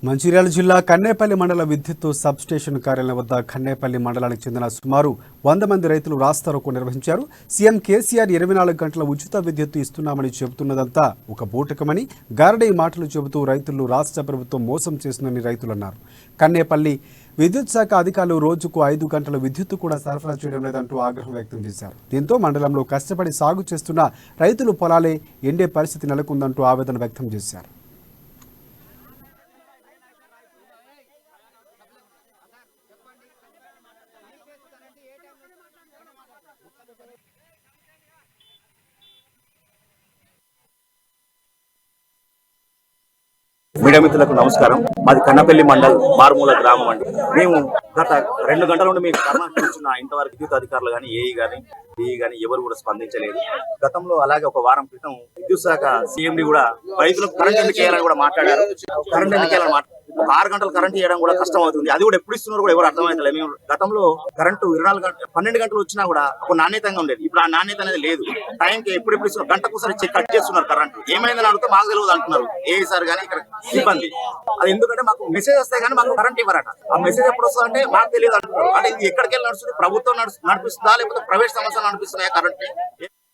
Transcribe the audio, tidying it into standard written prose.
మంచిర్యాల జిల్లా కన్నేపల్లి మండల విద్యుత్ సబ్ స్టేషన్ కార్యాలయం వద్ద కన్నేపల్లి మండలానికి చెందిన సుమారు 100 మంది రైతులు రాస్తారోకో నిర్వహించారు. సీఎం కేసీఆర్ 24 గంటల ఉచిత విద్యుత్ ఇస్తున్నామని చెబుతున్నదంతా ఒక బూటకమని గారడీ మాటలు చెబుతూ రైతులు రాష్ట్ర ప్రభుత్వం మోసం చేసిందని రైతులు అన్నారు. కన్నేపల్లి విద్యుత్ శాఖ అధికారులు రోజుకు 5 గంటల విద్యుత్ కూడా సరఫరా చేయడం లేదంటూ ఆగ్రహం వ్యక్తం చేశారు. దీంతో మండలంలో కష్టపడి సాగు చేస్తున్న రైతులు పొలాలే ఎండే పరిస్థితి నెలకొందంటూ ఆవేదన వ్యక్తం చేశారు. మీడియా మిత్రులకు నమస్కారం. మాది కన్నపల్లి మండల్ మారుమూల గ్రామం అండి. మేము గత 2 గంటల నుండి మీకు కూర్చున్న ఇంతవరకు విద్యుత్ అధికారులు కానీ ఏఈ కానీ డిఈ కానీ ఎవరు కూడా స్పందించలేదు. గతంలో అలాగే ఒక వారం క్రితం విద్యుత్ శాఖ సీఎండి కూడా రైతులకు కరెంట్ ఎందుకు వేయాలని కూడా మాట్లాడారు. కరెంట్ ఎందుకు వేయాలని 6 గంటలు కరెంట్ ఇవ్వడం కూడా కష్టం అవుతుంది. అది కూడా ఎప్పుడు ఇస్తున్నారు కూడా ఎవరు అర్థమైతలేదు. మేము గతంలో కరెంటు 24 గంటలు 12 గంటలు వచ్చినా కూడా ఒక నాణ్యతంగా ఉండేది. ఇప్పుడు ఆ నాణ్యత అనేది లేదు. టైంకి ఎప్పుడు ఇస్తున్నారు, గంటకు ఒకసారి కట్ చేస్తున్నారు కరెంటు. ఏమైందని అడిగితే మాకు తెలియదు అంటున్నారు ఏఈ సార్ కానీ ఇక్కడ సిబ్బంది. అది ఎందుకంటే మాకు మెసేజ్ వస్తాయి కానీ మాకు కరెంట్ ఇవ్వరట. ఆ మెసేజ్ ఎప్పుడు వస్తుంది అంటే మాకు తెలియదు అంటున్నారు. అంటే ఇది ఎక్కడికి వెళ్ళి నడుస్తుంది, ప్రభుత్వం నడిపిస్తుందా లేకపోతే ప్రైవేట్ సంస్థలు నడిపిస్తున్నాయా కరెంట్?